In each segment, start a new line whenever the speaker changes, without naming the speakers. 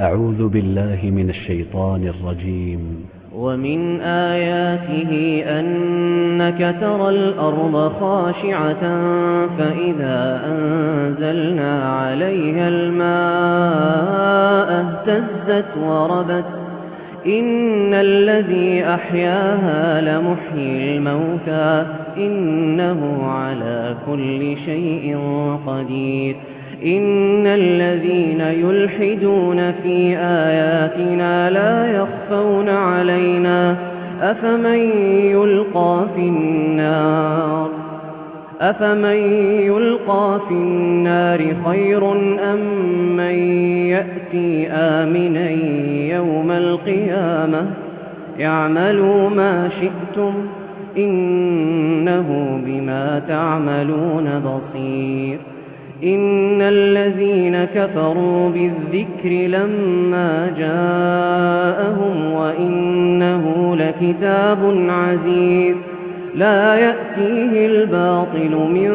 أعوذ بالله من الشيطان الرجيم.
ومن آياته أنك ترى الأرض خاشعة فإذا أنزلنا عليها الماء اهتزت وربت إن الذي أحياها لمحيي الموتى إنه على كل شيء قدير. إن الذين يلحدون في آياتنا لا يخفون علينا أفمن يلقى في النار خير أم من يأتي آمنا يوم القيامة اعملوا ما شئتم إنه بما تعملون بصير. إن الذين كفروا بالذكر لما جاءهم وإنه لكتاب عزيز لا يأتيه الباطل من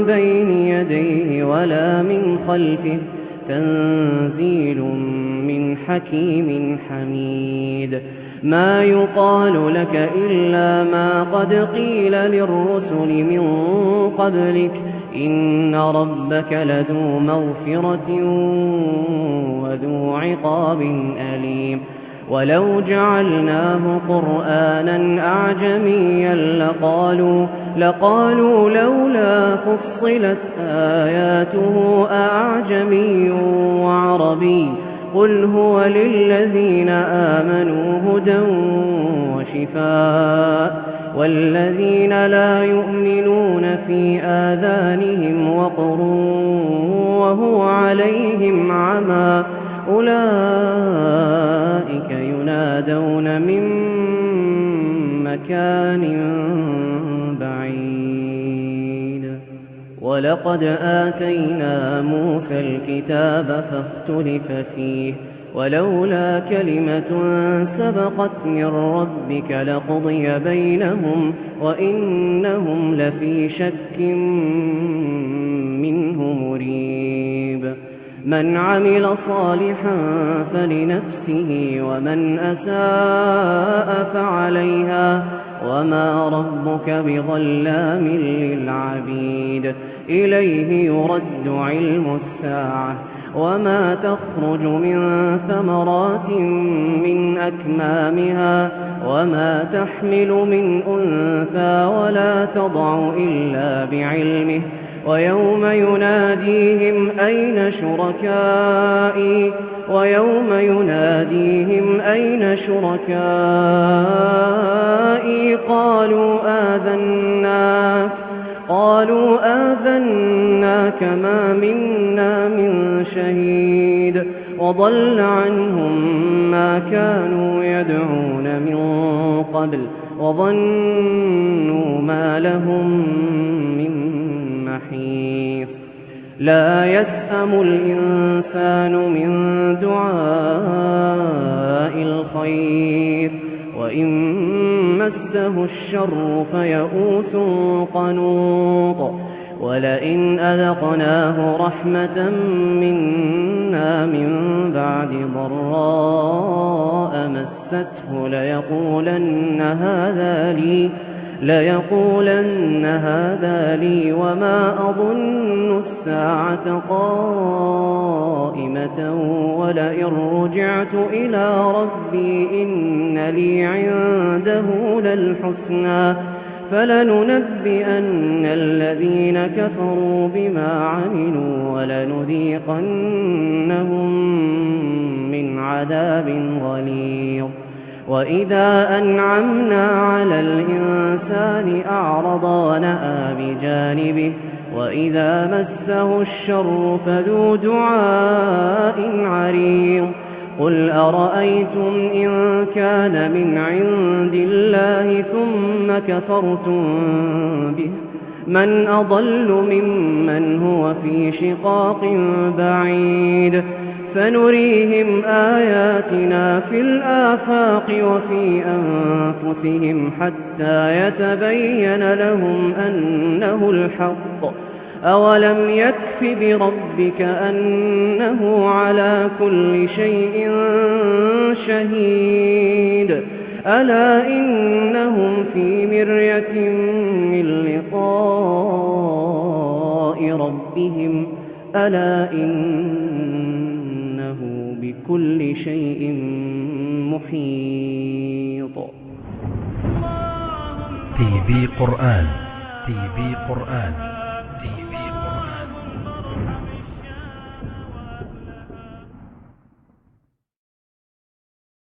بين يديه ولا من خلفه تنزيل من حكيم حميد. ما يقال لك إلا ما قد قيل للرسل من قبلك إن ربك لذو مغفرة وذو عقاب أليم. ولو جعلناه قرآنا أعجميا لقالوا لولا فصلت آياته أعجمي وعربي قل هو للذين آمنوا هدى وشفاء والذين لا يؤمنون في آذانهم وقر وهو عليهم عمى أولئك ينادون من مكان بعيد. ولقد آتينا موسى الكتاب فاختلف فيه ولولا كلمة سبقت من ربك لقضي بينهم وإنهم لفي شك منه مريب. من عمل صالحا فلنفسه ومن أساء فعليها وما ربك بظلام للعبيد. إليه يرد علم الساعة وما تخرج من ثمرات من أكمامها وما تحمل من أنثى ولا تضع إلا بعلمه. ويوم يناديهم أين شركائي قالوا آذناك ما منا من شهيد وضل عنهم ما كانوا يدعون من قبل وظنوا ما لهم من محيص. لا يسأم الإنسان من دعاء الخير وإن مسه الشر فيئوس قنوط. ولئن أذقناه رحمة منا من بعد ضراء مسته ليقولن هذا لي وما أظن الساعة قائمة ولئن رجعت إلى ربي إن لي عنده للحسنى فلننبئن الذين كفروا بما عملوا ولنذيقنهم من عذاب غليظ. وإذا أنعمنا على الإنسان أعرض ونأى بجانبه وإذا مسه الشر فذو دعاء عريض. قل أرأيتم إن كان من عند الله ثم كفرتم به من أضل ممن هو في شقاق بعيد. فنريهم آياتنا في الآفاق وفي أنفسهم حتى يتبين لهم أنه الحق أولم يكف بربك أنه على كل شيء شهيد ألا إنهم في مرية من لقاء ربهم ألا إنه بكل شيء محيط.
TV قرآن